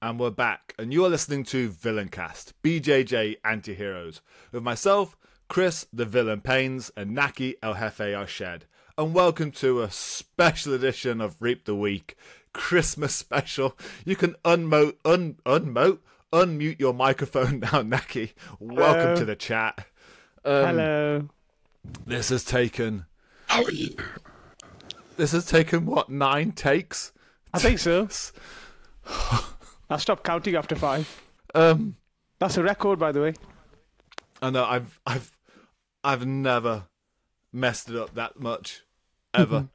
And we're back, and you are listening to Villaincast, BJJ Anti-Heroes, with myself, Chris, the Villain Pains, and Naqi, El Jefe, our shed. And welcome to a special edition of Reap the Week, Christmas special. You can unmute your microphone now, Naqi. Welcome to the chat. Hello. This has taken... How are you? This has taken, what, 9 takes? I think so. I stopped counting after 5. That's a record, by the way. I know. I've never messed it up that much, ever.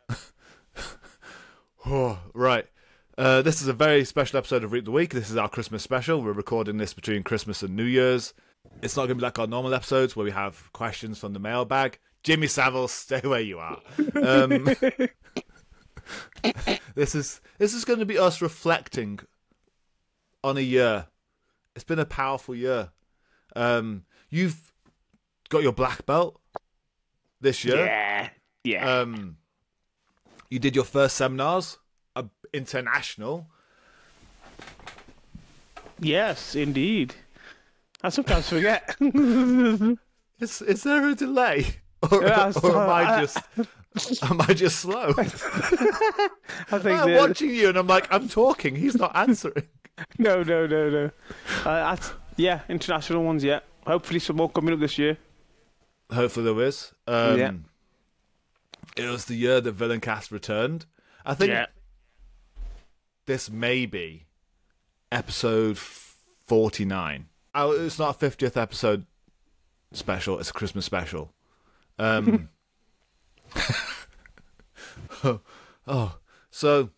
Oh, right. This is a very special episode of Reap the Week. This is our Christmas special. We're recording this between Christmas and New Year's. It's not going to be like our normal episodes where we have questions from the mailbag. Jimmy Savile, stay where you are. This is going to be us reflecting on a year. It's been a powerful year. You've got your black belt this year. Yeah. You did your first seminars, international. Yes, indeed. I sometimes forget. Is there a delay, or am I just slow? I think I'm watching you, and I'm like, I'm talking. He's not answering. No. Yeah, international ones. Yeah. Hopefully, some more coming up this year. Hopefully, there is. Yeah. It was the year that Villaincast returned. I think this may be episode 49. It's not a 50th episode special. It's a Christmas special. So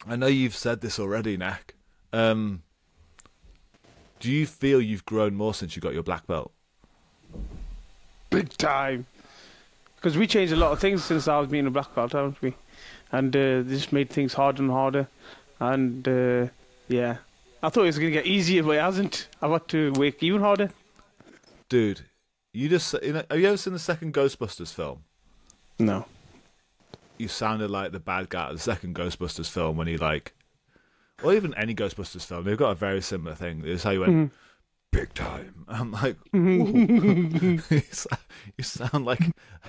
I know you've said this already, Nak. Do you feel you've grown more since you got your black belt? Big time. Because we changed a lot of things since I was being a black belt, haven't we? And this made things harder and harder. And yeah, I thought it was going to get easier, but it hasn't. I've had to work even harder. Dude, have you ever seen the second Ghostbusters film? No. You sounded like the bad guy of the second Ghostbusters film when he or even any Ghostbusters film, they've got a very similar thing. It's how you went, big time. I'm like, ooh. You sound like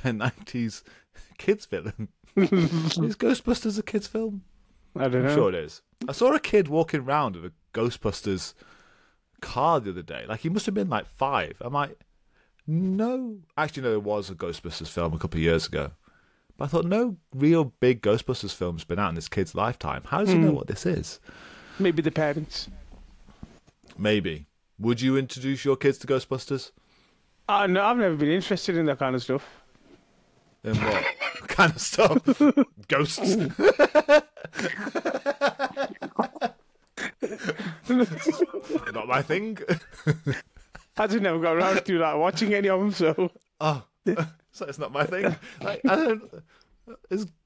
a 90s kids villain. Is Ghostbusters a kids film? I don't know. I'm sure it is. I saw a kid walking around with a Ghostbusters car the other day. Like, he must have been like 5. I'm like, no. Actually, no, there was a Ghostbusters film a couple of years ago. But I thought, no real big Ghostbusters film's been out in this kid's lifetime. How does he know what this is? Maybe the parents. Maybe. Would you introduce your kids to Ghostbusters? No, I've never been interested in that kind of stuff. In what kind of stuff? Ghosts? Not my thing. I just never got around to watching any of them, so... Oh, so it's not my thing. Like, I don't...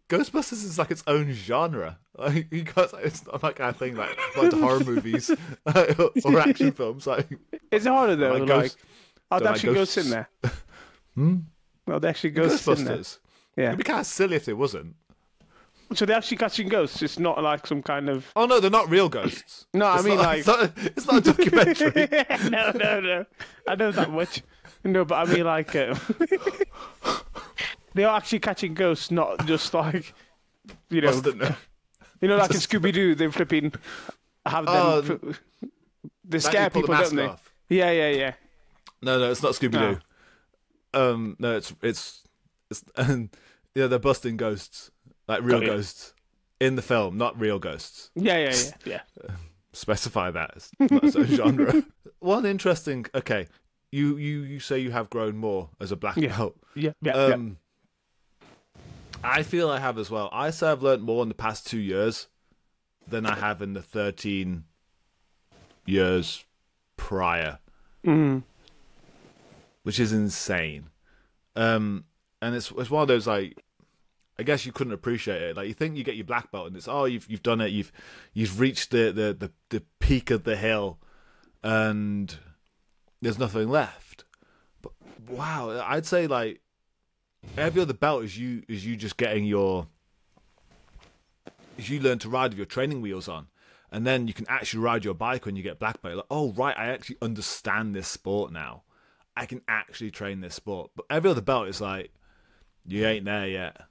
Ghostbusters is like its own genre. Like, it's not my kind of thing, like the horror movies or action films. Like, it's harder though. Like, are there actually ghosts in there? Well, they actually ghosts in there. Yeah, it'd be kind of silly if it wasn't. So they're actually catching ghosts. It's not like some kind of. Oh no, they're not real ghosts. No, it's I mean not, it's not a documentary. No. I know that much. No, but I mean like. They are actually catching ghosts, not just like, like in Scooby-Doo, they flipping have them. They scare people, don't they? Off. Yeah. No, it's not Scooby-Doo. No, it's they're busting ghosts, like real ghosts, in the film, not real ghosts. Yeah. Specify that. It's not its own genre. One interesting. Okay, you say you have grown more as a black belt. Yeah. I feel I have as well. I say I've learned more in the past 2 years than I have in the 13 years prior, which is insane. And it's one of those, like, I guess you couldn't appreciate it. Like, you think you get your black belt and it's you've done it, you've reached the peak of the hill, and there's nothing left. But wow, I'd say like. Every other belt is you just getting as you learn to ride with your training wheels on. And then you can actually ride your bike when you get black belt. Like, oh, right, I actually understand this sport now. I can actually train this sport. But every other belt is like, you ain't there yet.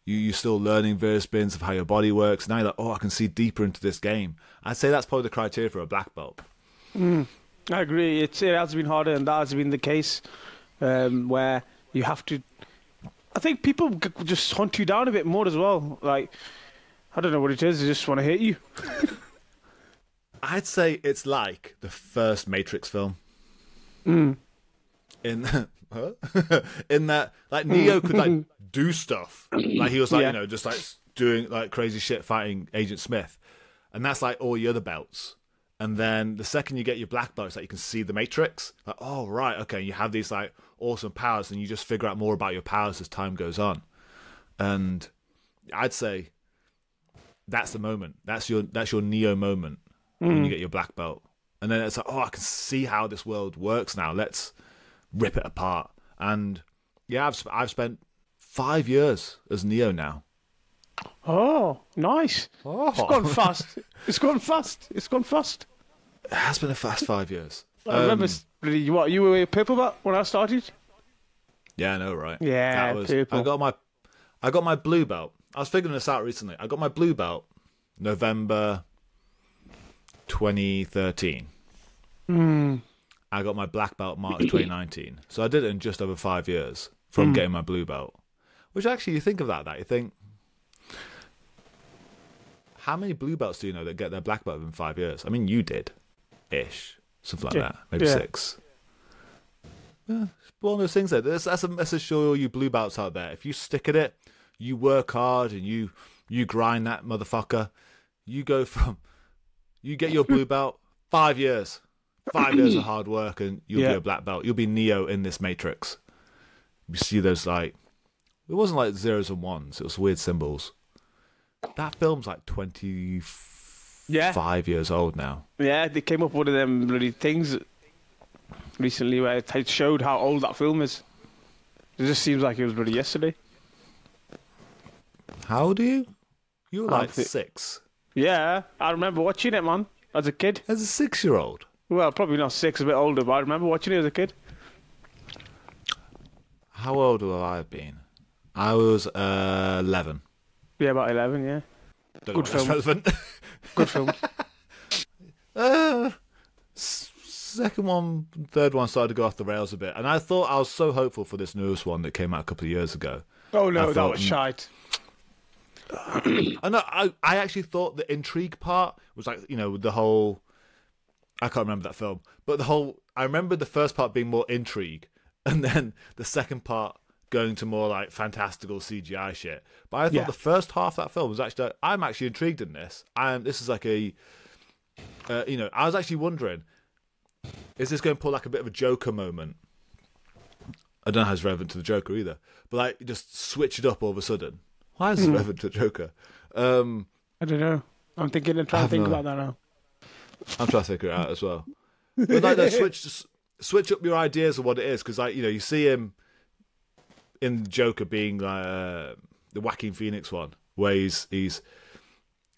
You're still learning various bits of how your body works. Now you're like, oh, I can see deeper into this game. I'd say that's probably the criteria for a black belt. I agree. It has been harder, and that has been the case where you have to... I think people just hunt you down a bit more as well. Like, I don't know what it is. They just want to hit you. I'd say it's like the first Matrix film. In in that, like, Neo could like do stuff. Like, he was like, just like doing like crazy shit fighting Agent Smith, and that's like all your other belts. And then the second you get your black belt, it's like you can see the Matrix. Like, oh right, okay, you have these like awesome powers, and you just figure out more about your powers as time goes on. And I'd say that's the moment. That's your Neo moment when you get your black belt. And then it's like, oh, I can see how this world works now. Let's rip it apart. And yeah, I've spent 5 years as Neo now. Oh, nice. Oh. It's gone fast. It's gone fast. It's gone fast. It has been a fast 5 years. I remember, what, you were a purple belt when I started? Yeah, I know, right? Yeah, purple. I got my blue belt. I was figuring this out recently. I got my blue belt November 2013. I got my black belt March 2019. So I did it in just over 5 years from getting my blue belt. Which actually, you think of that, you think, how many blue belts do you know that get their black belt in 5 years? I mean, you did, ish, something like that, maybe 6. Yeah, it's one of those things there. That's a message to all you blue belts out there. If you stick at it, you work hard, and you grind that motherfucker, you get your blue belt, 5 years. 5 years of hard work, and you'll be a black belt. You'll be Neo in this Matrix. You see those, like, it wasn't like zeros and ones. It was weird symbols. That film's like 25 years old now. Yeah, they came up with one of them bloody things recently where it showed how old that film is. It just seems like it was bloody yesterday. How old are you? You were like 6. Yeah, I remember watching it, man, as a kid. As a 6-year-old? Well, probably not 6, a bit older, but I remember watching it as a kid. How old would I have been? I was 11. Yeah, about 11, yeah. Good film. Relevant. Good film. Second one, third one started to go off the rails a bit. And I was so hopeful for this newest one that came out a couple of years ago. Oh, no, that was shite. I actually thought the intrigue part was like, the whole... I can't remember that film. But I remember the first part being more intrigue. And then the second part going to more like fantastical CGI shit. But I thought the first half of that film was actually, I'm actually intrigued in this. This is like I was actually wondering, is this going to pull like a bit of a Joker moment? I don't know how it's relevant to the Joker either. But like, just switch it up all of a sudden. Why is it relevant to the Joker? I don't know. I'm trying to think about that now. I'm trying to figure it out as well. But like, switch up your ideas of what it is, because like, you see him in Joker being like the Joaquin Phoenix one, where he's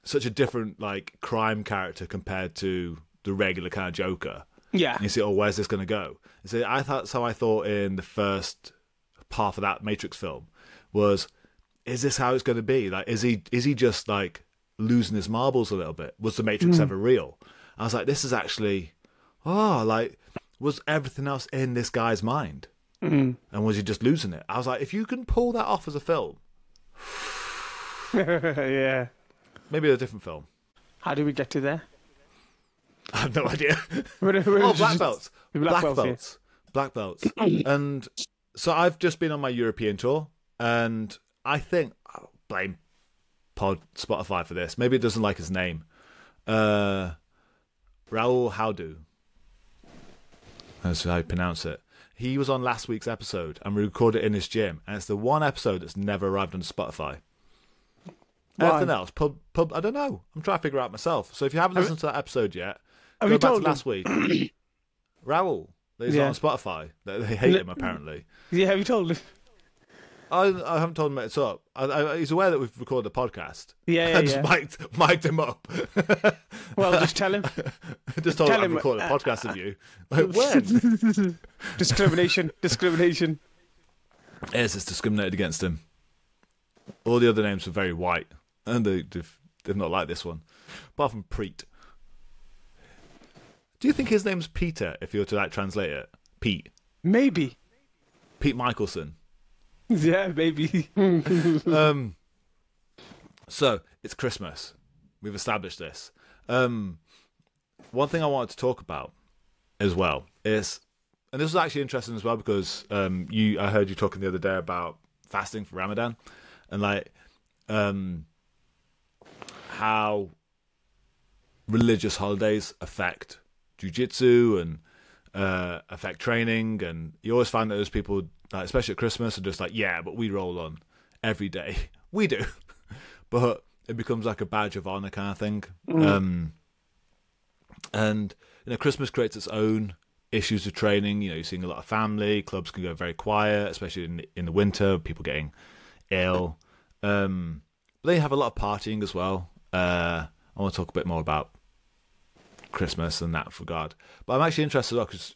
such a different like crime character compared to the regular kind of Joker. Yeah. And you see, where's this going to go? And so I thought in the first part of that Matrix film was, is this how it's going to be? Like, is he just like losing his marbles a little bit? Was the Matrix ever real? I was like, this is actually, was everything else in this guy's mind? And was he just losing it? I was like, if you can pull that off as a film, yeah, maybe a different film. How did we get to there? I have no idea. Black belts. Black belts. And so I've just been on my European tour, and I think I'll blame Spotify for this. Maybe it doesn't like his name. Raul Howdu. That's how you pronounce it. He was on last week's episode, and we recorded it in his gym, and it's the one episode that's never arrived on Spotify. Everything else, pub, I don't know. I'm trying to figure it out myself. So if you haven't listened to that episode yet, go back to last week. Raul, he's on Spotify. They hate him, apparently. Yeah, have you told him? I haven't told him it's up. He's aware that we've recorded a podcast. Yeah. I just mic'd him up. Well, just tell him. Just told him I've recorded a podcast of you. Like, when? Discrimination. Yes, it's discriminated against him. All the other names were very white, and they've not liked this one, apart from Preet. Do you think his name's Peter? If you were to like translate it, Pete. Maybe. Pete Michelson. Yeah, maybe. So it's Christmas. We've established this. One thing I wanted to talk about as well is, and this was actually interesting as well because I heard you talking the other day about fasting for Ramadan, and like how religious holidays affect jiu-jitsu and affect training, and you always find that those people, like, especially at Christmas, are just like, yeah, but we roll on every day. We do. But it becomes like a badge of honor kind of thing. And Christmas creates its own issues of training. You're seeing a lot of family, clubs can go very quiet, especially in the winter, people getting ill. They have a lot of partying as well. I want to talk a bit more about Christmas and that regard. But I'm actually interested because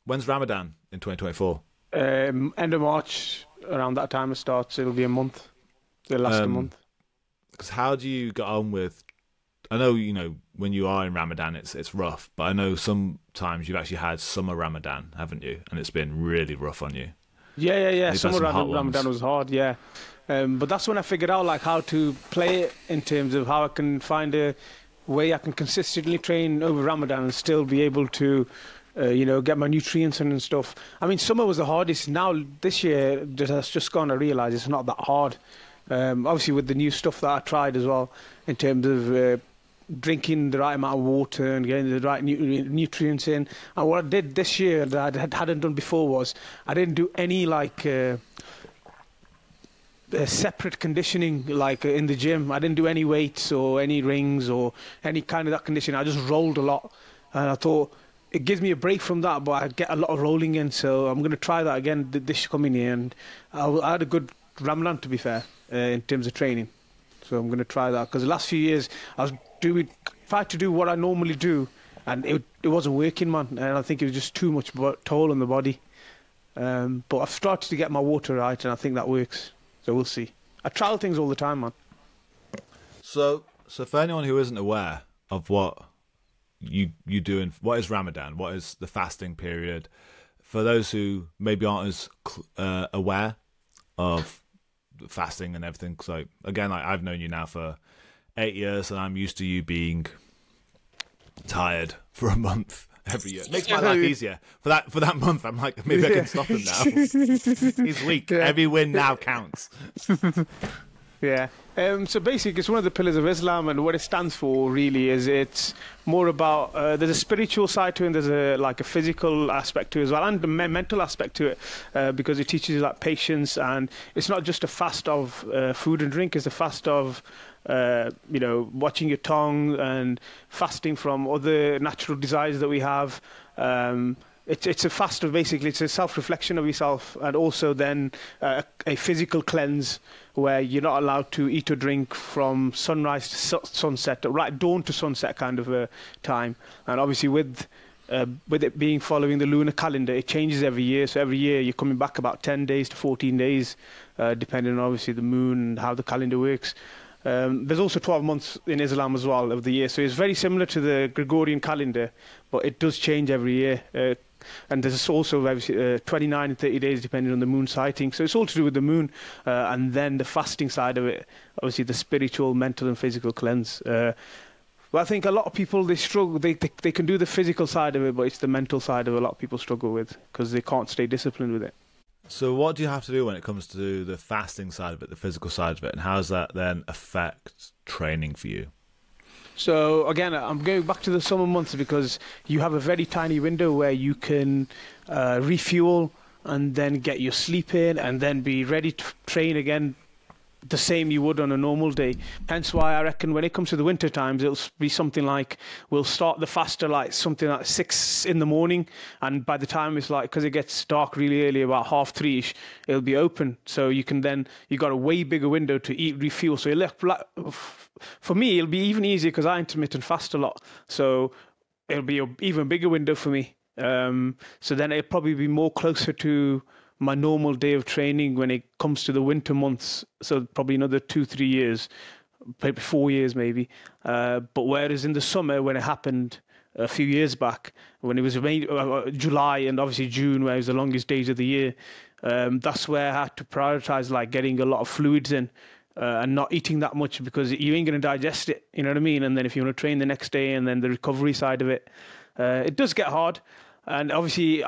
when's Ramadan in 2024? End of March, around that time it starts. It'll be a month. It'll last a month. Because how do you get on with? I know when you are in Ramadan, it's rough. But I know sometimes you've actually had summer Ramadan, haven't you? And it's been really rough on you. Yeah. Summer Ramadan was hard. Yeah, but that's when I figured out like how to play it in terms of how I can find a way I can consistently train over Ramadan and still be able to, get my nutrients and stuff. I mean, summer was the hardest. Now this year that's just gone. I realise it's not that hard. Obviously, with the new stuff that I tried as well, in terms of drinking the right amount of water and getting the right nutrients in. And what I did this year that I hadn't done before was I didn't do any separate conditioning in the gym. I didn't do any weights or any rings or any kind of that conditioning. I just rolled a lot, and I thought it gives me a break from that, but I get a lot of rolling in. So I'm going to try that again this coming year, and I had a good Ramadan, to be fair, in terms of training. So I'm going to try that because the last few years I was tried to do what I normally do, and it wasn't working, man. And I think it was just too much toll on the body. But I've started to get my water right, and I think that works. So we'll see. I trial things all the time, man. So for anyone who isn't aware of what you do, what is Ramadan, what is the fasting period, for those who maybe aren't as aware of fasting and everything, so again, I've known you now for 8 years, and I'm used to you being tired for a month every year. It makes my life easier. For that month, I'm like, maybe I can stop him now. He's weak. Yeah. Every win now counts. Yeah. So basically, it's one of the pillars of Islam, and what it stands for really is it's more about there's a spiritual side to it, and there's a physical aspect to it as well, and a mental aspect to it, because it teaches you like patience, and it's not just a fast of food and drink; it's a fast of watching your tongue and fasting from other natural desires that we have. It's a fast of basically, it's a self-reflection of yourself, and also then a physical cleanse where you're not allowed to eat or drink from sunrise to sunset, right dawn to sunset kind of a time. And obviously with it being following the lunar calendar, it changes every year. So every year you're coming back about 10 days to 14 days, depending on obviously the moon and how the calendar works. There's also 12 months in Islam as well of the year, so it's very similar to the Gregorian calendar, but it does change every year. And there's also 29 and 30 days depending on the moon sighting, so it's all to do with the moon, and then the fasting side of it, obviously the spiritual, mental and physical cleanse. But I think a lot of people, they struggle, they can do the physical side of it, but it's the mental side of it a lot of people struggle with because they can't stay disciplined with it. So what do you have to do when it comes to the fasting side of it, the physical side of it, and how does that then affect training for you? So again, I'm going back to the summer months because you have a very tiny window where you can refuel and then get your sleep in and then be ready to train again the same you would on a normal day. Hence why I reckon when it comes to the winter times, it'll be something like we'll start the faster like something like 6 in the morning, and by the time it's like, because it gets dark really early, about 3:30ish, it'll be open. So you got a way bigger window to eat, refuel. So for me, it'll be even easier because I intermittent fast a lot. So it'll be an even bigger window for me. So then it'll probably be more closer to my normal day of training when it comes to the winter months. So probably another 2-3 years, maybe 4 years maybe. But whereas in the summer when it happened a few years back, when it was July and obviously June, where it was the longest days of the year, that's where I had to prioritize like getting a lot of fluids in. And not eating that much because you ain't going to digest it, you know what I mean? And then if you want to train the next day and then the recovery side of it, it does get hard. And obviously,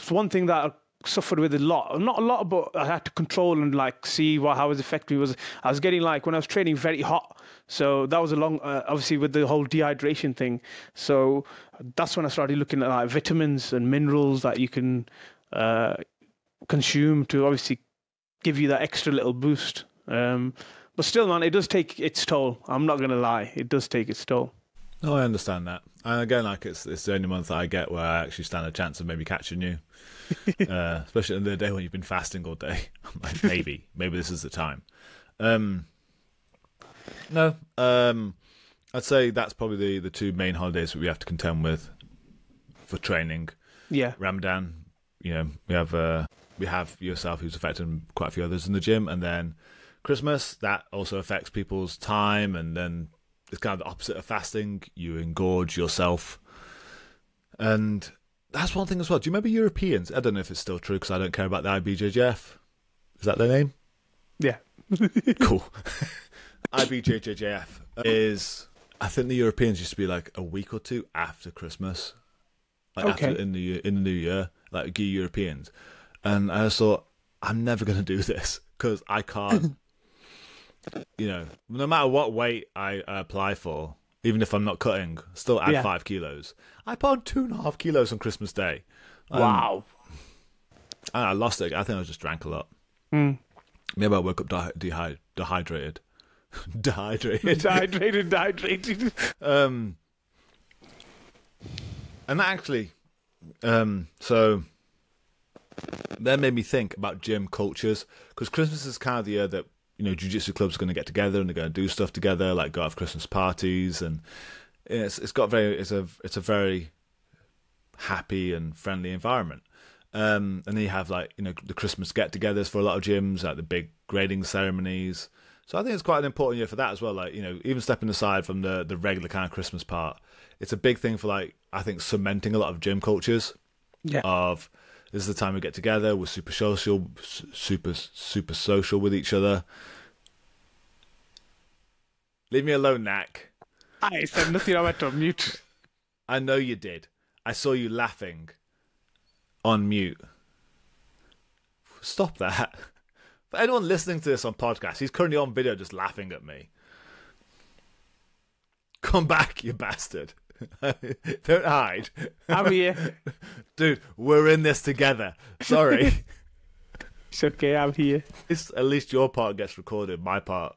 one thing that I suffered with a lot, not a lot, but I had to control and like see how it was affecting me was I was getting like, when I was training, very hot. So that was obviously with the whole dehydration thing. So that's when I started looking at like vitamins and minerals that you can consume to obviously give you that extra little boost. But still, man, it does take its toll. I'm not going to lie. It does take its toll. No, I understand that. And again, like it's the only month that I get where I actually stand a chance of maybe catching you. Especially on the day when you've been fasting all day. I'm like, maybe this is the time. I'd say that's probably the two main holidays that we have to contend with for training. Yeah. Ramadan, we have yourself, who's affecting quite a few others in the gym, and then Christmas, that also affects people's time, and then it's kind of the opposite of fasting. You engorge yourself. And that's one thing as well. Do you remember Europeans? I don't know if it's still true because I don't care about the IBJJF. Is that their name? Yeah. Cool. IBJJF is, I think the Europeans used to be like a week or two after Christmas. Like okay. After in the new year, like Europeans. And I just thought, I'm never going to do this because I can't. No matter what weight I apply for, even if I'm not cutting, still add 5 kilos. I put on 2.5 kilos on Christmas Day. Wow. And I lost it. I think I just drank a lot. Mm. Maybe I woke up dehydrated. Dehydrated. Dehydrated. And that actually, so that made me think about gym cultures, because Christmas is kind of the year that jiu-jitsu clubs are going to get together and they're going to do stuff together, like go have Christmas parties, and it's a very happy and friendly environment. And then you have like the Christmas get-togethers for a lot of gyms, like the big grading ceremonies. So I think it's quite an important year for that as well. Like even stepping aside from the regular kind of Christmas part, it's a big thing for like I think cementing a lot of gym cultures. Yeah. Of this is the time we get together. We're super social with each other. Leave me alone, Knack. I said nothing. I went on mute. I know you did. I saw you laughing on mute. Stop that. For anyone listening to this on podcast, he's currently on video just laughing at me. Come back, you bastard. Don't hide. I'm here. Dude, we're in this together. Sorry. It's okay, I'm here. At least your part gets recorded, my part.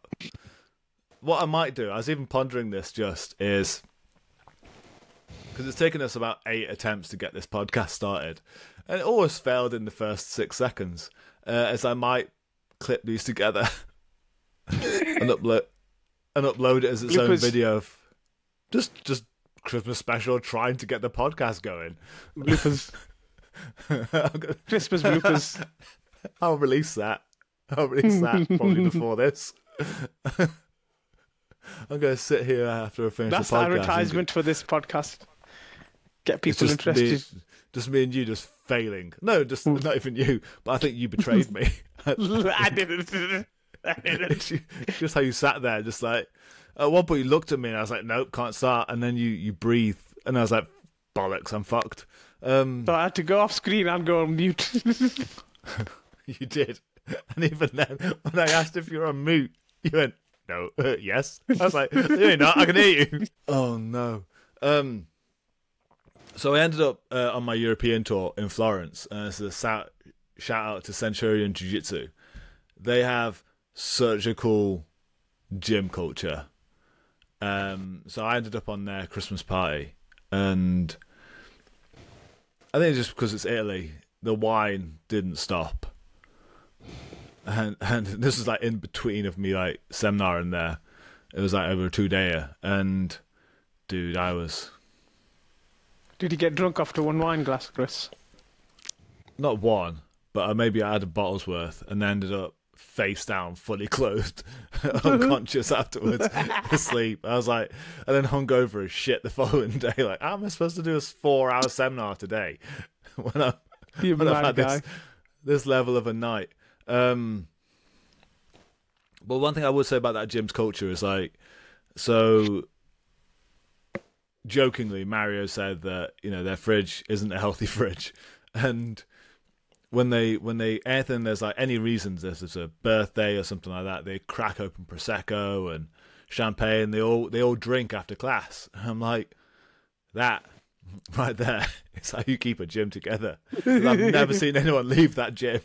What I might do, I was even pondering this because it's taken us about 8 attempts to get this podcast started, and it always failed in the first 6 seconds, as I might clip these together and upload it as its own video of just Christmas special trying to get the podcast going. Bloopers. Christmas bloopers. I'll release that probably before this. I'm going to sit here after I finish the podcast. That's advertisement for this podcast. Get people interested. Just me and you just failing. No, just not even you. But I think you betrayed me. I didn't. Just how you sat there, just like at one point you looked at me and I was like, nope, can't start. And then you breathe, and I was like, bollocks, I'm fucked. So I had to go off screen and go on mute. You did. And even then, when I asked if you're on mute, you went, no, yes. I was like, you're not, I can hear you. Oh no. So I ended up on my European tour in Florence. So shout out to Centurion Jiu-Jitsu. They have such a cool gym culture. So I ended up on their Christmas party, and I think it's just because it's Italy, the wine didn't stop. And this was like in between of me like seminar and there. It was like over a 2-dayer, and dude, I was. Did you get drunk after one wine glass, Chris? Not one, but maybe I had a bottle's worth, and then ended up face down, fully clothed, unconscious afterwards, asleep. I was like, and then hung over as shit the following day. Like, how am I supposed to do a 4-hour seminar today when I've had this level of a night? But one thing I would say about that gym's culture is like, so jokingly, Mario said that, you know, their fridge isn't a healthy fridge, and when they anything, there's like any reasons, there's a birthday or something like that, they crack open prosecco and champagne. They all drink after class. And I'm like, that right there is how you keep a gym together. I've never seen anyone leave that gym.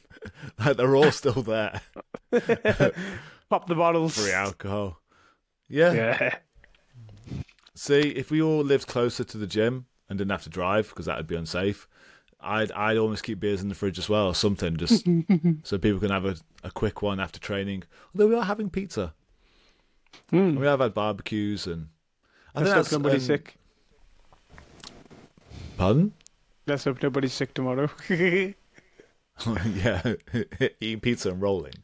Like, they're all still there. Pop the bottles. Free alcohol. Yeah. See, if we all lived closer to the gym and didn't have to drive, because that would be unsafe, I'd almost keep beers in the fridge as well, or something, just so people can have a quick one after training. Although we are having pizza. We have had barbecues, and I think let's hope nobody's sick. Pardon? Let's hope nobody's sick tomorrow. Yeah, eating pizza and rolling.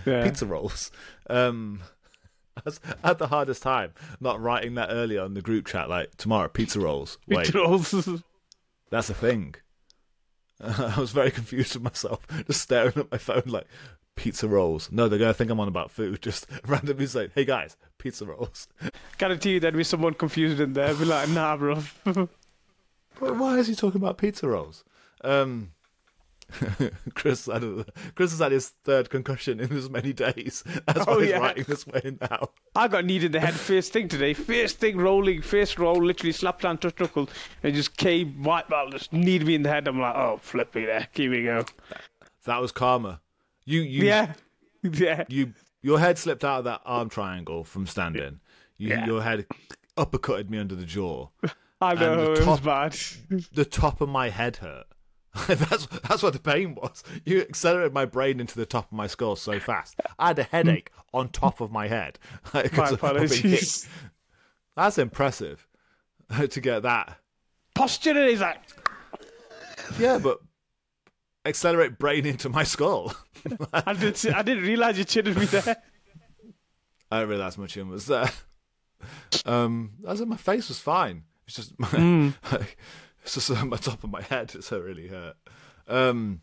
Yeah. Pizza rolls. I had the hardest time not writing that earlier on the group chat, like, tomorrow, pizza rolls. Wait, pizza rolls. That's a thing. I was very confused with myself, just staring at my phone like, pizza rolls. No, they're going to think I'm on about food. Just randomly say, hey guys, pizza rolls. Guarantee you there'd be someone confused in there. Be like, nah, bro. Why is he talking about pizza rolls? Chris has had his third concussion in as many days. That's why he's writing this way now. I got kneed in the head first thing today. First thing rolling, first roll, literally slapped down, touch knuckle, and just came right back, just kneed me in the head. I'm like, oh, flipping there. Here we go. That was karma. Yeah. Your head slipped out of that arm triangle from standing. Your head uppercutted me under the jaw. I know, it was bad. The top of my head hurt. That's what the pain was. You accelerated my brain into the top of my skull so fast. I had a headache on top of my head. My apologies. That's impressive to get that. Posture is that. Yeah, but accelerate brain into my skull. I didn't realise you chinted me there. I didn't realise my chin was there. As in, my face was fine. It's just my... It's just on the top of my head. It's so really hurt. You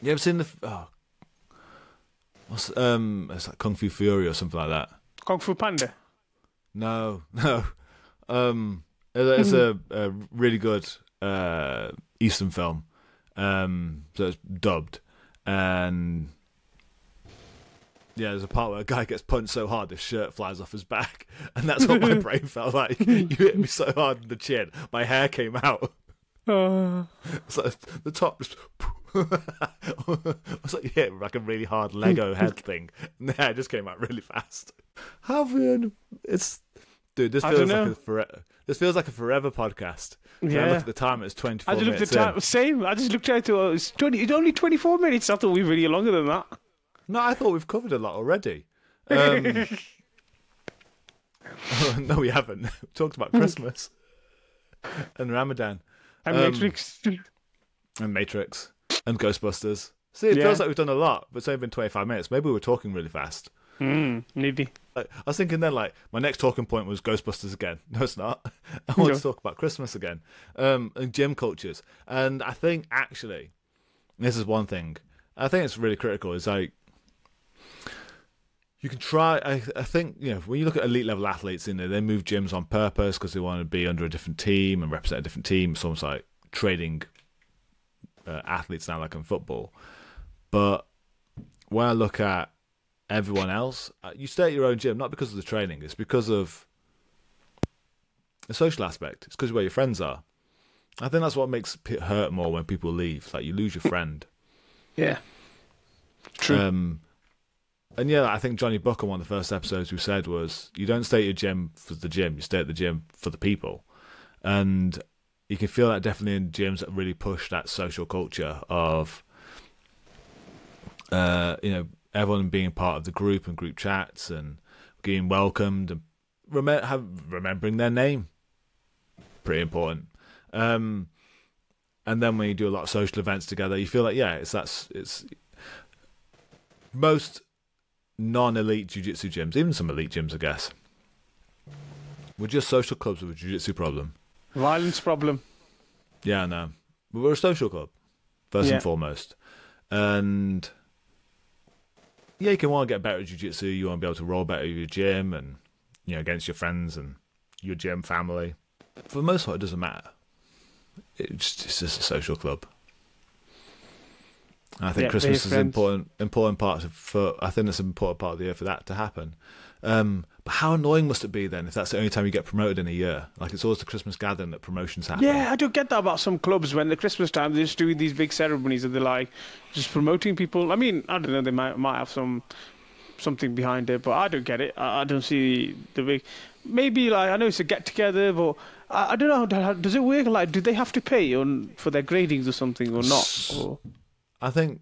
ever seen the? It's like Kung Fu Fury or something like that. Kung Fu Panda. No. It's a really good Eastern film. So it's dubbed, and yeah, there's a part where a guy gets punched so hard his shirt flies off his back, and that's what my brain felt like. You hit me so hard in the chin, my hair came out. It's like the top just... It's like you hit like a really hard Lego head thing, and the hair just came out really fast. It's... Dude, this feels like a forever podcast. Yeah. I looked at the time, it was 24 minutes. I just looked at the time, same. I just looked at it, it's only 24 minutes. I thought we were really longer than that. No, I thought we've covered a lot already. No, we haven't. We talked about Christmas and Ramadan. And Matrix. And Matrix. And Ghostbusters. See, it feels like we've done a lot, but it's only been 25 minutes. Maybe we're talking really fast. Maybe. I was thinking then, like, my next talking point was Ghostbusters again. No, it's not. I want to talk about Christmas again. And gym cultures. And I think, actually, this is one thing. I think it's really critical. Is like, you can try. I think, you know, when you look at elite level athletes, you know, they move gyms on purpose because they want to be under a different team and represent a different team. It's almost like trading athletes now, like in football. But when I look at everyone else, you stay at your own gym not because of the training. It's because of the social aspect. It's because of where your friends are. I think that's what makes it hurt more when people leave. Like, you lose your friend. Yeah. True. And yeah, I think Johnny Buck on one of the first episodes we said was, you don't stay at your gym for the gym, you stay at the gym for the people. And you can feel that definitely in gyms that really push that social culture of, everyone being part of the group and group chats and being welcomed and remembering their name. Pretty important. And then when you do a lot of social events together, you feel like, it's most non-elite jiu-jitsu gyms, even some elite gyms, I guess, we're just social clubs with a jiu-jitsu problem. Violence problem. Yeah, I know. But we're a social club, first and foremost. And yeah, you can want to get better at jiu-jitsu, you want to be able to roll better at your gym and, against your friends and your gym family. For the most part, it doesn't matter. It's just a social club. I think Christmas is an important part I think it's an important part of the year for that to happen. But how annoying must it be then if that's the only time you get promoted in a year? Like, it's always the Christmas gathering that promotions happen. Yeah, I don't get that about some clubs. When the Christmas time, they're just doing these big ceremonies and they're like just promoting people. I mean, I don't know, they might have something behind it, but I don't get it. I don't see the big. Maybe like I know it's a get together, but I don't know. How does it work? Like, do they have to pay for their gradings or something or not? Or... I think,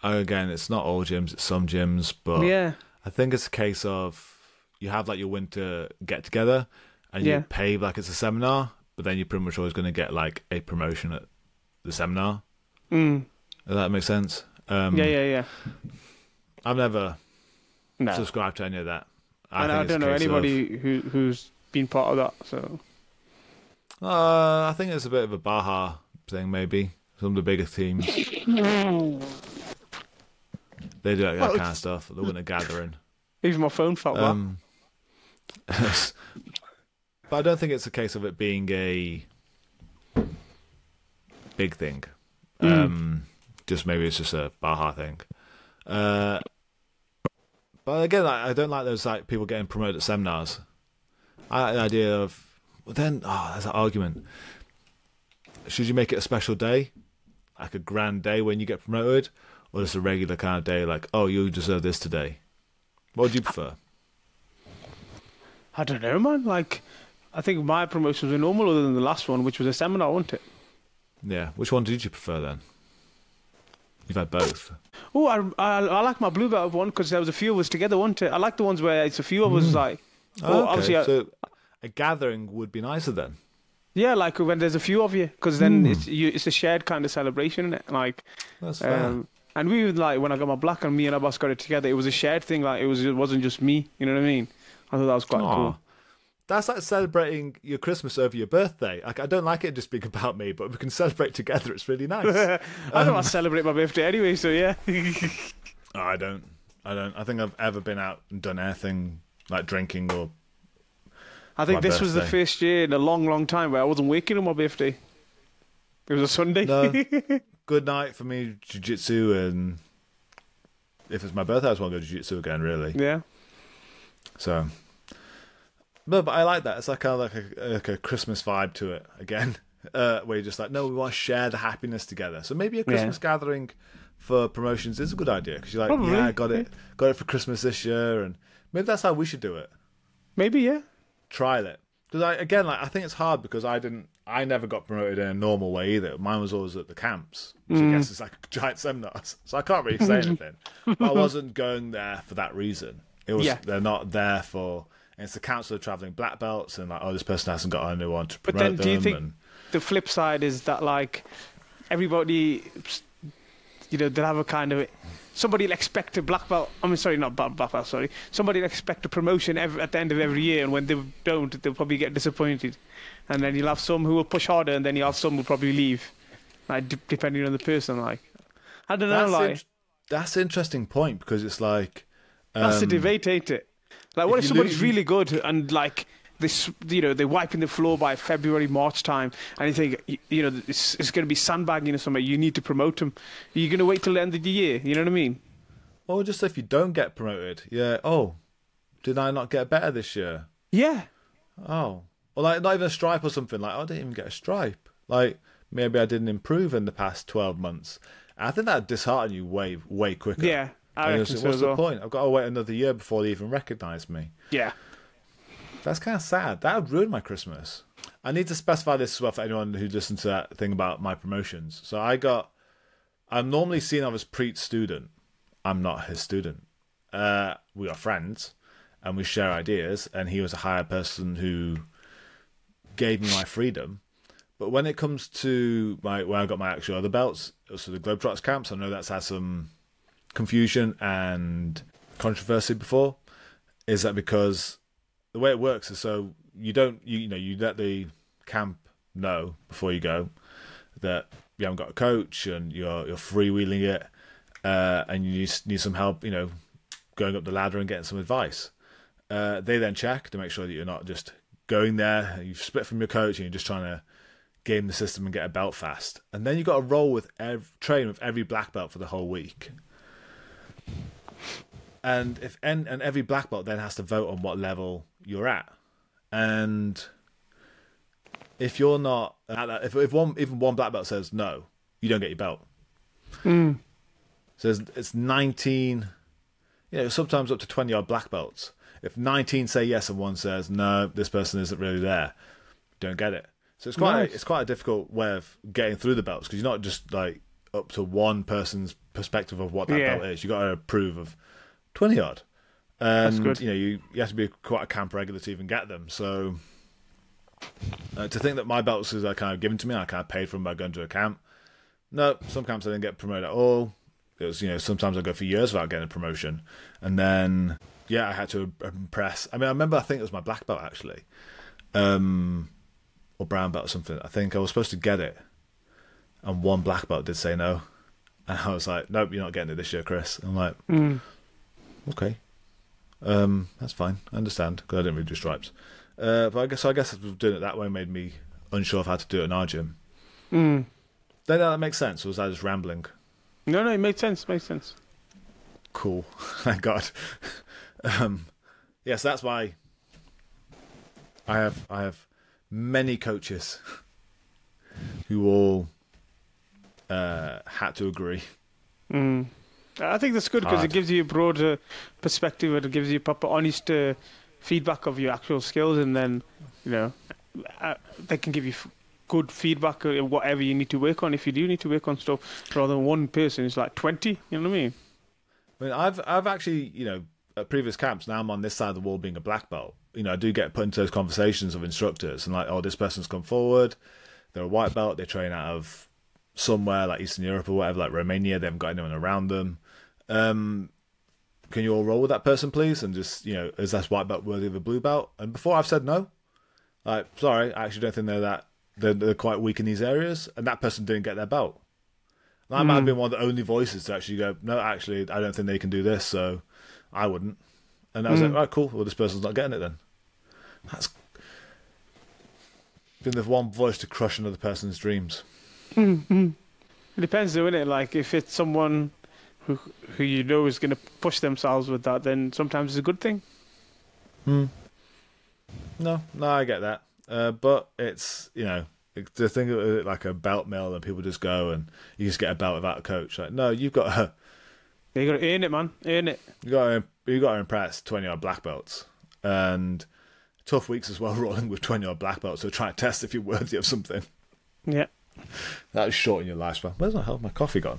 again, it's not all gyms, it's some gyms, but yeah. I think it's a case of you have like your winter get together and you pay like it's a seminar, but then you're pretty much always going to get like a promotion at the seminar. Does that make sense? Yeah. I've never subscribed to any of that. I don't know anybody who's been part of that. So I think it's a bit of a Baja thing, maybe. Some of the bigger teams. They do that kind of stuff. The winter gathering. Even my phone felt that. But I don't think it's a case of it being a big thing. Just maybe it's just a Baja thing. But again, I don't like those like people getting promoted at seminars. I like the idea of there's that argument. Should you make it a special day, like a grand day when you get promoted, or just a regular kind of day, like, oh, you deserve this today? What would you prefer? I don't know, man. Like, I think my promotions were normal, other than the last one, which was a seminar, wasn't it? Yeah. Which one did you prefer then? You've had both. Oh, I like my blue belt one because there was a few of us together, wasn't it? I like the ones where it's a few of us, like. Oh, okay. Obviously, so a gathering would be nicer then. Yeah, like when there's a few of you, because then it's a shared kind of celebration, isn't it? Like, that's fair. And we would, like, when I got my black and me and Abbas got it together, it was a shared thing. Like, it wasn't just me. You know what I mean? I thought that was quite cool. That's like celebrating your Christmas over your birthday. Like, I don't like it just being about me, but we can celebrate together. It's really nice. I don't want to celebrate my birthday anyway, so yeah. I don't. I think I've ever been out and done anything like drinking or. I think this was the first year in a long, long time where I wasn't working on my birthday. It was a Sunday. No. Good night for me, jiu-jitsu, and if it's my birthday, I just want to go jiu-jitsu again, really. Yeah. So, but I like that. It's like kind of like a Christmas vibe to it again, where you're just like, no, we want to share the happiness together. So maybe a Christmas gathering for promotions is a good idea because you're like, probably. Yeah, I got it for Christmas this year, and maybe that's how we should do it. Maybe, yeah. Trial it. Because I think it's hard because I never got promoted in a normal way either. Mine was always at the camps, which I guess is like giant seminars. So I can't really say anything. But I wasn't going there for that reason. It was they're not there for. And it's the council of traveling black belts and like, oh, this person hasn't got anyone to promote them. But then, do you think the flip side is that like everybody, they'll have a kind of. Somebody will expect a black belt. I mean, sorry, not black belt. Sorry. Somebody will expect a promotion at the end of every year, and when they don't, they'll probably get disappointed. And then you'll have some who will push harder, and then you'll have some who will probably leave, like depending on the person. Like, I don't know. That's an interesting point because it's like that's the debate, ain't it? Like, what if somebody's really good and like this, they're wiping the floor by February, March time, and you think, it's going to be sandbagging or something. You need to promote them. Are you going to wait till the end of the year? You know what I mean? Or just if you don't get promoted, oh, did I not get better this year? Yeah. Oh, or like not even a stripe or something. Like, I didn't even get a stripe. Like, maybe I didn't improve in the past 12 months. And I think that'd dishearten you way, way quicker. Yeah. I reckon so what's as the well. point? I've got to wait another year before they even recognise me. Yeah. That's kind of sad. That would ruin my Christmas. I need to specify this as well for anyone who listened to that thing about my promotions. So I'm normally seen as Preet's student. I'm not his student. We are friends and we share ideas, and he was a hired person who gave me my freedom. But when it comes to where I got my actual other belts, so the Globetrotters camps, I know that's had some confusion and controversy before. Is that because the way it works is so you let the camp know before you go that you haven't got a coach and you're freewheeling it, and you need some help, going up the ladder and getting some advice. They then check to make sure that you're not just going there, you've split from your coach and you're just trying to game the system and get a belt fast. And then you've got to roll with train with every black belt for the whole week. And every black belt then has to vote on what level you're at. And if you're not at that, if even one black belt says no, you don't get your belt. So it's 19, sometimes up to 20 odd black belts. If 19 say yes and one says no, this person isn't really there, don't get it. So it's quite a difficult way of getting through the belts, because you're not just like up to one person's perspective of what that belt is. You got to approve of 20 odd, and that's good. You have to be quite a camp regular to even get them. So to think that my belts are kind of given to me, I kind of paid for them by going to a camp. No, some camps I didn't get promoted at all. It was sometimes I go for years without getting a promotion, and then I had to impress. I remember I think it was my black belt actually. Or brown belt or something. I think I was supposed to get it, and one black belt did say no, and I was like, "Nope, you're not getting it this year, Chris." I'm like, "Okay, that's fine. I understand," because I didn't really do stripes. But I guess doing it that way made me unsure of how to do it in our gym. Then that makes sense. Or was I just rambling? No, it made sense. Makes sense. Cool. Thank God. Yes, that's why I have many coaches who all had to agree. I think that's good because it gives you a broader perspective, and it gives you proper, honest feedback of your actual skills, and then they can give you good feedback of whatever you need to work on if you do need to work on stuff, rather than one person is like 20. You know what I mean? I've actually at previous camps, now I'm on this side of the wall being a black belt. I do get put into those conversations of instructors and like, oh, this person's come forward, they're a white belt, they train out of somewhere like Eastern Europe or whatever, like Romania, they haven't got anyone around them. Can you all roll with that person, please? And just, is that white belt worthy of a blue belt? And before I've said no, like, sorry, I actually don't think they're quite weak in these areas, and that person didn't get their belt. And I might have been one of the only voices to actually go, no, actually, I don't think they can do this, so I wouldn't. And I was like, right, cool. Well, this person's not getting it then. That's been the one voice to crush another person's dreams. It depends, though, innit? Like, if it's someone who is going to push themselves with that, then sometimes it's a good thing. No, I get that. But it's, the thing of it like a belt mill and people just go and you just get a belt without a coach. Like, no, you've got to... You got to earn it, man. Earn it. You got to impress 20 odd black belts, and tough weeks as well rolling with 20 odd black belts. So try and test if you're worthy of something. Yeah, that was shorten your lifespan. Where's the hell my coffee gone,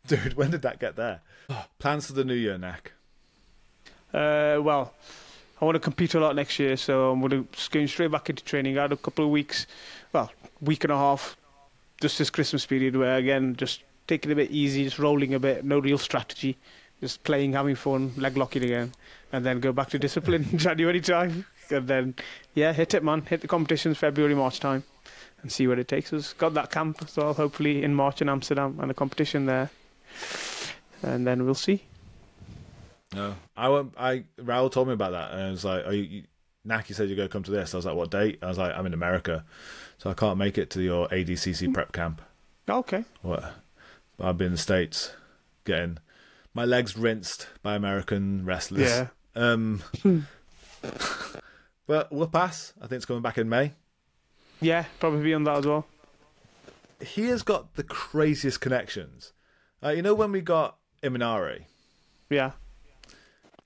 dude? When did that get there? Plans for the new year, Naq? Well, I want to compete a lot next year, so I'm going straight back into training. I had a couple of weeks, week and a half, just this Christmas period where again just taking it a bit easy, just rolling a bit, no real strategy, just playing, having fun, leg locking again, and then go back to discipline in January time. And then, hit it, man. Hit the competitions February, March time and see where it takes us. Got that camp as well, hopefully, in March in Amsterdam and a competition there. And then we'll see. No, Raul told me about that, and I was like, Naqi said you're going to come to this. I was like, what date? I was like, I'm in America, so I can't make it to your ADCC prep camp. Okay. What? I've been in the States getting my legs rinsed by American wrestlers. Yeah. But we'll pass. I think it's coming back in May. Yeah, probably be on that as well. He has got the craziest connections. When we got Imanari, Yeah.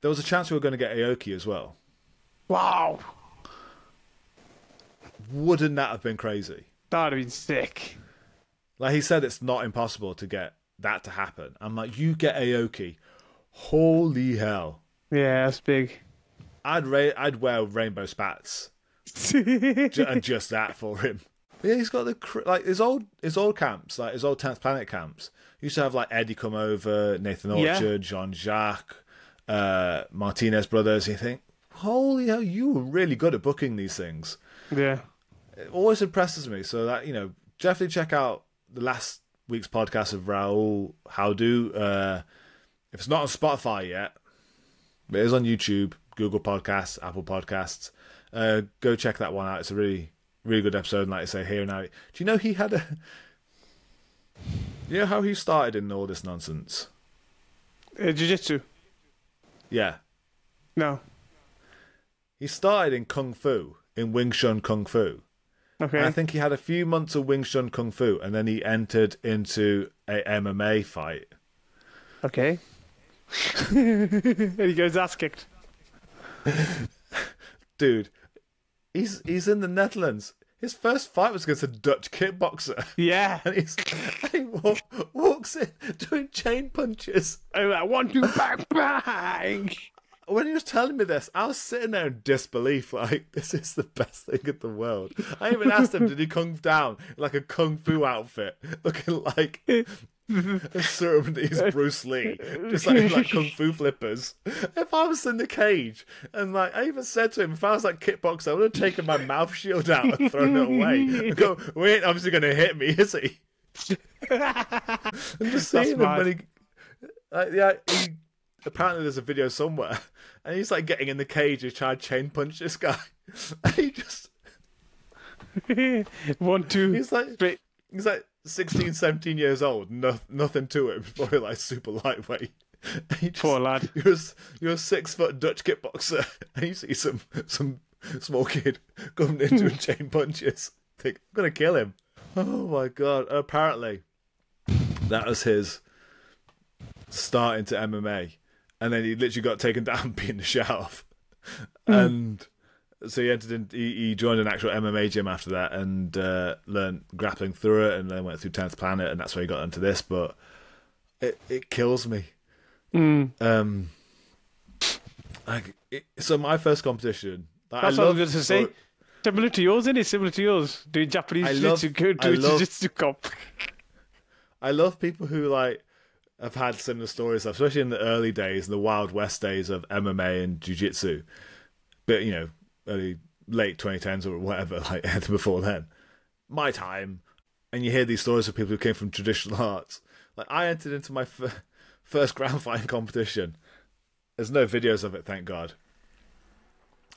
There was a chance we were going to get Aoki as well. Wow. Wouldn't that have been crazy? That'd have been sick. Like he said, it's not impossible to get that to happen. I'm like, you get Aoki. Holy hell. Yeah, that's big. I'd wear rainbow spats and just that for him. But yeah, he's got his old camps, like his old 10th Planet camps. He used to have like Eddie come over, Nathan Orchard, Jean-Jacques, Martinez brothers. You think, holy hell, you were really good at booking these things. Yeah. It always impresses me. So that, definitely check out the last week's podcast of Raul Howdo. If it's not on Spotify yet, it is on YouTube, Google Podcasts, Apple Podcasts. Go check that one out. It's a really, really good episode. And like I say, here and now. Do you know he had a... You know how he started in all this nonsense? Jiu-Jitsu? Yeah. No. He started in Kung Fu, in Wing Chun Kung Fu. Okay. And I think he had a few months of Wing Chun Kung Fu, and then he entered into a MMA fight. Okay. And he goes ass kicked. Dude, he's in the Netherlands. His first fight was against a Dutch kickboxer. Yeah. And he walks in doing chain punches. I'm like, 1, 2, bang, bang. When he was telling me this, I was sitting there in disbelief, like, this is the best thing in the world. I even asked him, did he come down in like a Kung Fu outfit, looking like a 70s Bruce Lee, just like Kung Fu flippers. If I was in the cage, and like, I even said to him, if I was like kickboxer, I would have taken my mouth shield out and thrown it away. And go, we ain't obviously going to hit me, is he? I'm just seeing him when he apparently there's a video somewhere, and he's like getting in the cage and trying to chain punch this guy. And he just 1, 2. He's like 16, 17 years old. Nothing to him. He's probably like super lightweight. Poor lad. You're a 6 foot Dutch kickboxer, and you see some small kid coming in doing chain punches. Think, I'm gonna kill him. Oh my god! Apparently, that was his start into MMA. And then he literally got taken down beating the shit off. And so he joined an actual MMA gym after that and learned grappling through it, and then went through 10th Planet, and that's where he got into this. But it kills me. So my first competition... That's what I was going to say. Similar to yours, isn't it? Similar to yours. Doing Japanese jiu-jitsu, go to a jiu-jitsu comp. I love people who like... I've had similar stories, especially in the early days, the Wild West days of MMA and Jiu-Jitsu. But, late 2010s or whatever, like before then. My time. And you hear these stories of people who came from traditional arts. Like, I entered into my first ground fighting competition. There's no videos of it, thank God.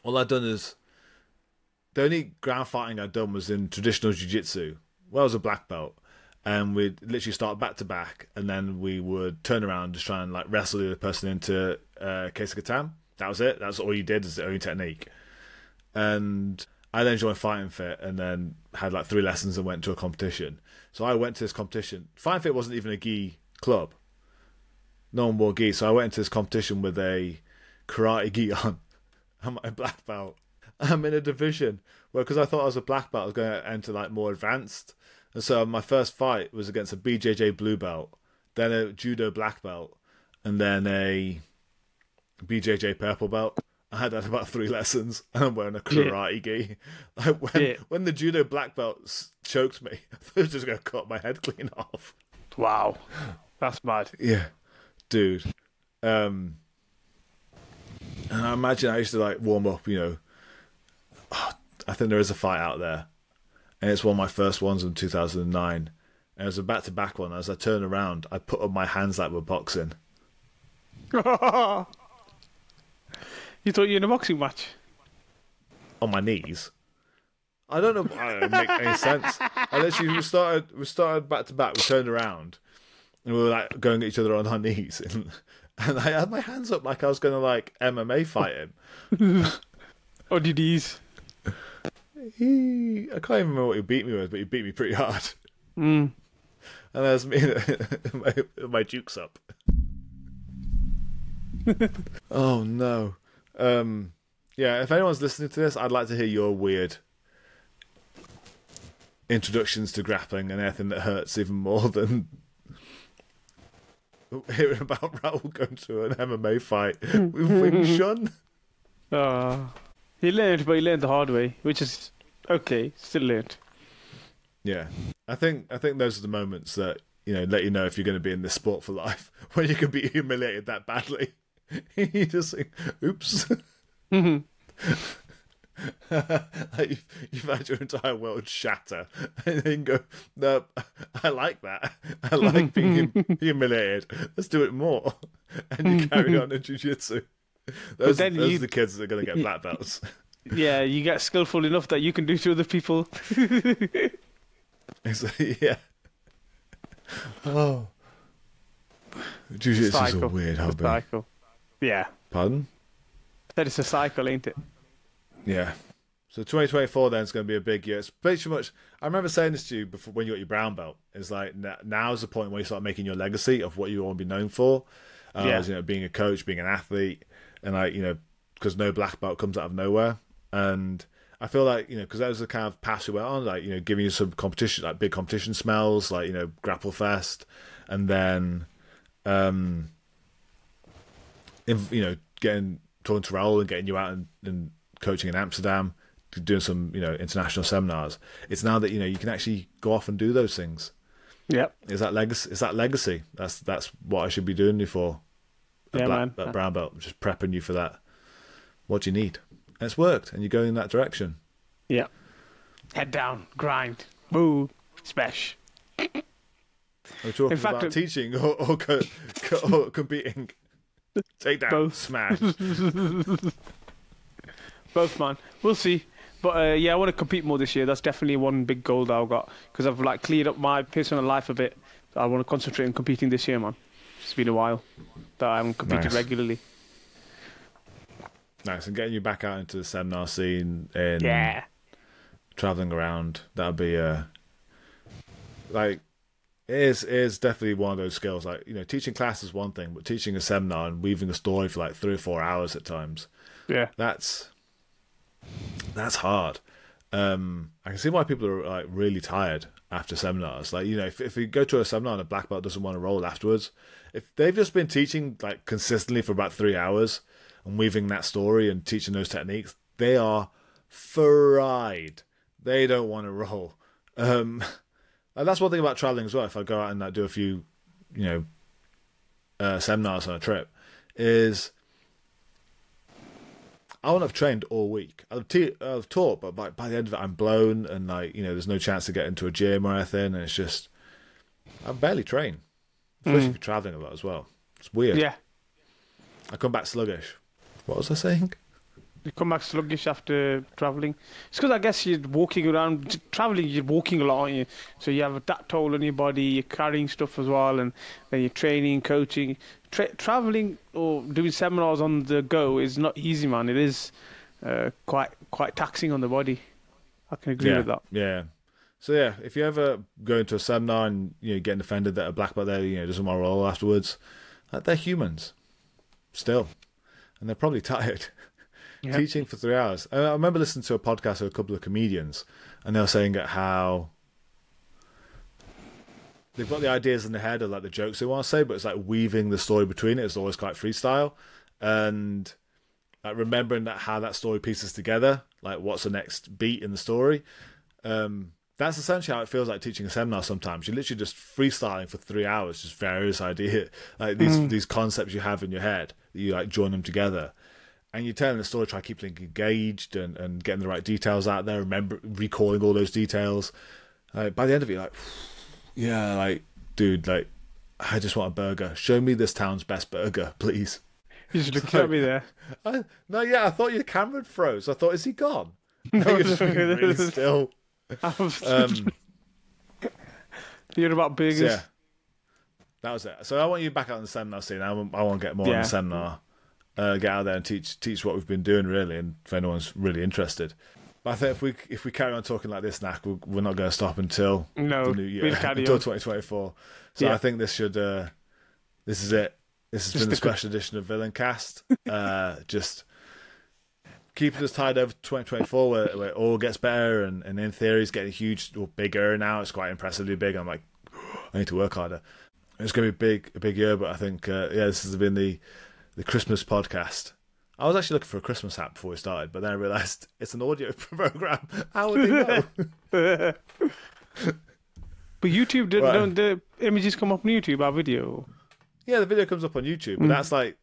All I've done is... The only ground fighting I'd done was in traditional Jiu-Jitsu. Well, I was a black belt. And we'd literally start back to back, and then we would turn around and just try and like wrestle the other person into Kesakatan. That was it. That's all you did, is the only technique. And I then joined Fighting Fit, and then had like 3 lessons and went to a competition. So I went to this competition. Fighting Fit wasn't even a gi club. No one wore gi, so I went into this competition with a karate gi on. I'm a black belt. I'm in a division where, because I thought I was a black belt, I was going to enter like more advanced. And so my first fight was against a BJJ blue belt, then a judo black belt, and then a BJJ purple belt. I had about 3 lessons, and I'm wearing a karate gi. Like when the judo black belt choked me, I thought I was just going to cut my head clean off. Wow. That's mad. Yeah. Dude. And I imagine I used to like warm up, I think there is a fight out there. And it's one of my first ones in 2009. And it was a back-to-back one. As I turned around, I put up my hands like we're boxing. You thought you were in a boxing match? On my knees. I don't know. It didn't make any sense. I literally, we started back-to-back. We turned around. And we were like going at each other on our knees. And I had my hands up like I was going to like MMA fight him. On your knees. I can't even remember what he beat me with, but he beat me pretty hard. And there's me, my jukes up. Oh no. Yeah, if anyone's listening to this, I'd like to hear your weird introductions to grappling and anything that hurts even more than hearing about Raul going to an MMA fight with Wing Chun. He learned, but he learned the hard way, which is okay. Still learned. Yeah, I think those are the moments that let you know if you're going to be in this sport for life, when you can be humiliated that badly. You just think, "Oops." Like you've had your entire world shatter, and then go, "No, I like that. I like being humiliated. Let's do it more." And you carry on in jiu-jitsu. Those are the kids that are going to get black belts. Yeah, you get skillful enough that you can do to other people. Yeah. Oh. Jiu-jitsu is a weird hobby. Cycle. Yeah. Pardon? That is a cycle, ain't it? Yeah. So 2024 then is going to be a big year. It's pretty much. I remember saying this to you before when you got your brown belt. It's like now's the point where you start making your legacy of what you want to be known for. As, being a coach, being an athlete, and because no black belt comes out of nowhere. And I feel like because that was the kind of path we went on, like giving you some competition, like big competition smells, like Grapple Fest, and then getting talking to Raul and getting you out and coaching in Amsterdam, doing some international seminars. It's now that you can actually go off and do those things. Yep. Is that legacy? That's what I should be doing you for. That brown belt, just prepping you for that. What do you need? And it's worked, and you're going in that direction. Yeah. Head down, grind, move, smash. We're talking about teaching or competing. Take down, both. Smash. Both, man. We'll see. But I want to compete more this year. That's definitely one big goal that I've got, because I've cleared up my personal life a bit. I want to concentrate on competing this year, man. It's been a while that I haven't competed regularly. Nice, and getting you back out into the seminar scene and traveling around. That'd be it is definitely one of those skills. Like teaching class is one thing, but teaching a seminar and weaving a story for like 3 or 4 hours at times. Yeah, that's hard. I can see why people are like really tired after seminars. Like if you go to a seminar and a black belt doesn't want to roll afterwards, if they've just been teaching like consistently for about 3 hours and weaving that story and teaching those techniques, they are fried. They don't want to roll. And that's one thing about traveling as well. If I go out and do a few, seminars on a trip, is I won't have trained all week. I've taught, but by the end of it, I'm blown, and there's no chance to get into a gym or anything, and it's just I barely train, especially if you're traveling a lot as well. It's weird. Yeah, I come back sluggish. What was I saying? You come back sluggish after traveling. It's because I guess you're walking around, traveling. You're walking a lot, aren't you? So you have that toll on your body. You're carrying stuff as well, and then you're training, coaching. Traveling or doing seminars on the go is not easy, man. It is quite taxing on the body. I can agree with that. Yeah. So yeah, if you ever go into a seminar and getting offended that a black belt there doesn't want to roll afterwards, they're humans still, and they're probably tired. Yep. Teaching for 3 hours. I remember listening to a podcast of a couple of comedians, and they were saying how they've got the ideas in their head of like the jokes they want to say, but it's like weaving the story between it is always quite freestyle, and like remembering how that story pieces together, like what's the next beat in the story. That's essentially how it feels like teaching a seminar sometimes. You're literally just freestyling for 3 hours, just various ideas, like these concepts you have in your head, that you like join them together. And you're telling the story, try to keep them engaged and getting the right details out there, recalling all those details. By the end of it, you're like, yeah, like, dude, like, I just want a burger. Show me this town's best burger, please. You just looked at me there. I thought your camera froze. I thought, is he gone? No, you're just really still. You're about burgers. So yeah, that was it. So I want you back out in the seminar scene. I want to get more in the seminar. Get out there and teach what we've been doing, really, and if anyone's really interested. But I think if we carry on talking like this, Naq, we're not going to stop until the new year, until 2024. So I think this is it. This has been a special edition of Villaincast. Just keeping us tied over to 2024, where it all gets better, and in theory, it's getting huge or bigger now. It's quite impressively big. I'm like, I need to work harder. It's going to be a big year, but I think, this has been the Christmas podcast. I was actually looking for a Christmas hat before we started, but then I realised it's an audio program. How would they know? But YouTube, don't the images come up on YouTube, our video? Yeah, the video comes up on YouTube, but that's like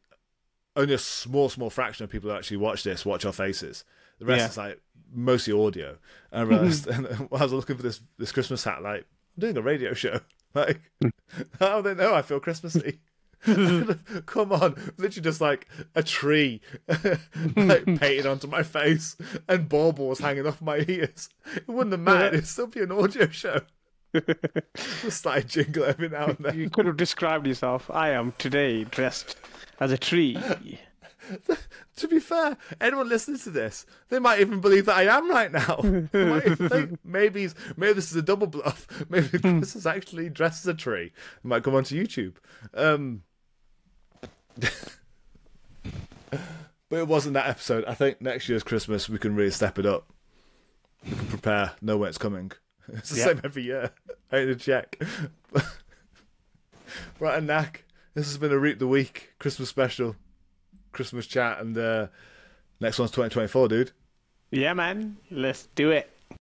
only a small fraction of people who actually watch our faces. The rest is like mostly audio. And I realised, and I was looking for this Christmas hat, like, I'm doing a radio show. Like, how do they know I feel Christmassy? Come on, literally just like a tree like painted onto my face and baubles hanging off my ears. It wouldn't have mattered. It'd still be an audio show. Just like jingle every now and then. You could have described yourself. I am today dressed as a tree. To be fair, anyone listening to this, they might even believe that I am right now. They might even think maybe this is a double bluff. Maybe Chris is actually dressed as a tree. It might come onto YouTube. But it wasn't that episode. I think next year's Christmas we can really step it up. We can prepare, know when it's coming. It's the same every year. I need to check. Right, and Naq, this has been a Reap the Week Christmas special, Christmas chat, and next one's 2024, dude. Yeah, man. Let's do it.